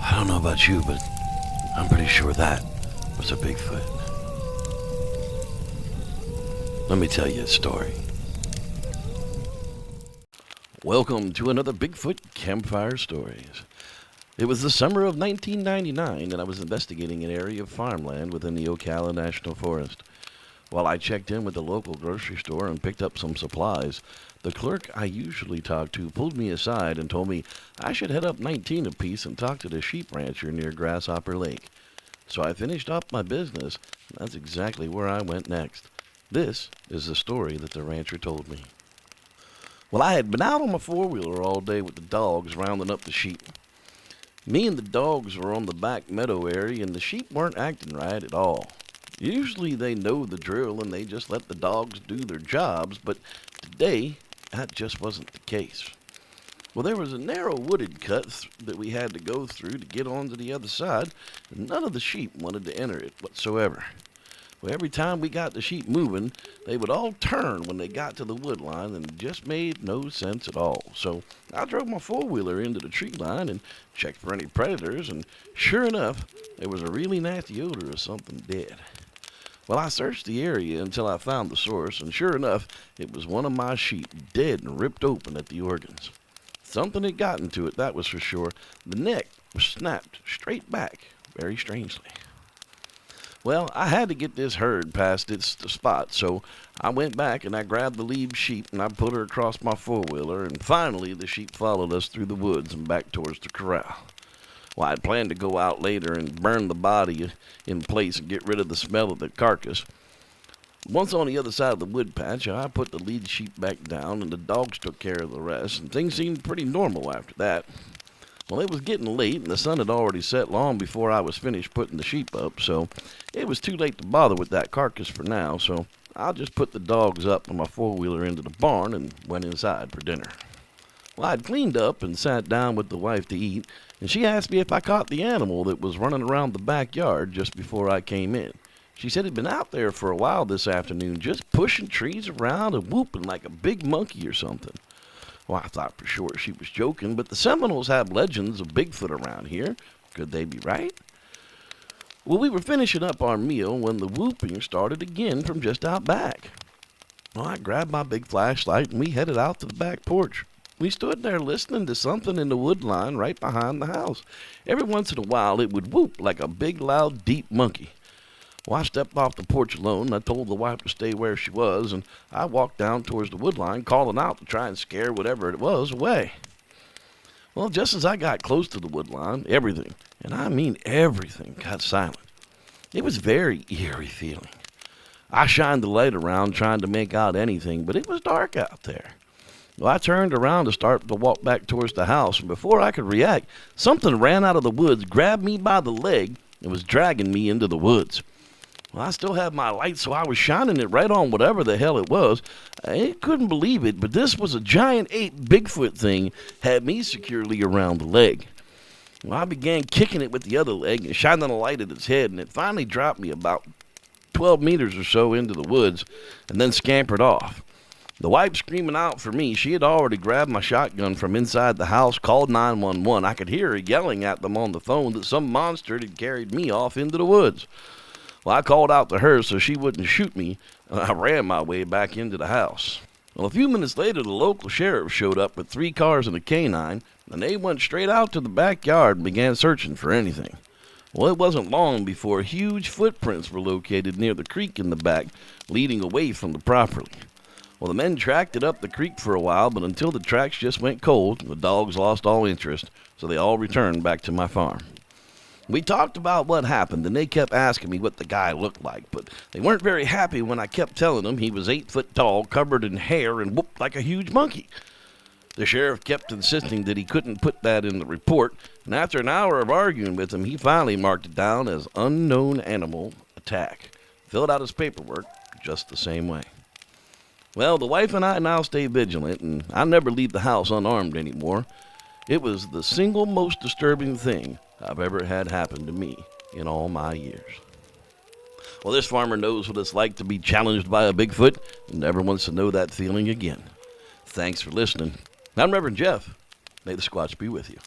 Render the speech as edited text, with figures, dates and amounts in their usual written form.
I don't know about you, but I'm pretty sure that was a Bigfoot. Let me tell you a story. Welcome to another Bigfoot Campfire Stories. It was the summer of 1999, and I was investigating an area of farmland within the Ocala National Forest. While I checked in with the local grocery store and picked up some supplies, the clerk I usually talk to pulled me aside and told me I should head up 19 apiece and talk to the sheep rancher near Grasshopper Lake. So I finished up my business, and that's exactly where I went next. This is the story that the rancher told me. Well, I had been out on my four-wheeler all day with the dogs rounding up the sheep. Me and the dogs were on the back meadow area, and the sheep weren't acting right at all. Usually they know the drill and they just let the dogs do their jobs, but today that just wasn't the case. Well, there was a narrow wooded cut that we had to go through to get onto the other side, and none of the sheep wanted to enter it whatsoever. Well, every time we got the sheep moving, they would all turn when they got to the wood line, and it just made no sense at all. So I drove my four-wheeler into the tree line and checked for any predators, and sure enough, there was a really nasty odor of something dead. Well, I searched the area until I found the source, and sure enough, it was one of my sheep, dead and ripped open at the organs. Something had gotten to it, that was for sure. The neck was snapped straight back, very strangely. Well, I had to get this herd past its spot, so I went back and I grabbed the lead sheep and I put her across my four-wheeler, and finally the sheep followed us through the woods and back towards the corral. Well, I'd planned to go out later and burn the body in place and get rid of the smell of the carcass. Once on the other side of the wood patch, I put the lead sheep back down and the dogs took care of the rest, and things seemed pretty normal after that. Well, it was getting late and the sun had already set long before I was finished putting the sheep up, so it was too late to bother with that carcass for now, so I just put the dogs up on my four-wheeler into the barn and went inside for dinner. Well, I'd cleaned up and sat down with the wife to eat, and she asked me if I caught the animal that was running around the backyard just before I came in. She said he'd been out there for a while this afternoon, just pushing trees around and whooping like a big monkey or something. Well, I thought for sure she was joking, but the Seminoles have legends of Bigfoot around here. Could they be right? Well, we were finishing up our meal when the whooping started again from just out back. Well, I grabbed my big flashlight and we headed out to the back porch. We stood there listening to something in the wood line right behind the house. Every once in a while, it would whoop like a big, loud, deep monkey. Well, I stepped off the porch alone, and I told the wife to stay where she was, and I walked down towards the wood line, calling out to try and scare whatever it was away. Well, just as I got close to the wood line, everything, and I mean everything, got silent. It was very eerie feeling. I shined the light around trying to make out anything, but it was dark out there. Well, I turned around to start to walk back towards the house, and before I could react, something ran out of the woods, grabbed me by the leg, and was dragging me into the woods. Well, I still had my light, so I was shining it right on whatever the hell it was. I couldn't believe it, but this was a giant ape Bigfoot thing, had me securely around the leg. Well, I began kicking it with the other leg and shining the light at its head, and it finally dropped me about 12 meters or so into the woods, and then scampered off. The wife screaming out for me. She had already grabbed my shotgun from inside the house, called 911. I could hear her yelling at them on the phone that some monster had carried me off into the woods. Well, I called out to her so she wouldn't shoot me, and I ran my way back into the house. Well, a few minutes later, the local sheriff showed up with 3 cars and a canine, and they went straight out to the backyard and began searching for anything. Well, it wasn't long before huge footprints were located near the creek in the back, leading away from the property. Well, the men tracked it up the creek for a while, but until the tracks just went cold, the dogs lost all interest, so they all returned back to my farm. We talked about what happened, and they kept asking me what the guy looked like, but they weren't very happy when I kept telling them he was 8 foot tall, covered in hair, and whooped like a huge monkey. The sheriff kept insisting that he couldn't put that in the report, and after an hour of arguing with him, he finally marked it down as unknown animal attack. Filled out his paperwork just the same way. Well, the wife and I now stay vigilant, and I never leave the house unarmed anymore. It was the single most disturbing thing I've ever had happen to me in all my years. Well, this farmer knows what it's like to be challenged by a Bigfoot and never wants to know that feeling again. Thanks for listening. I'm Reverend Jeff. May the Squatch be with you.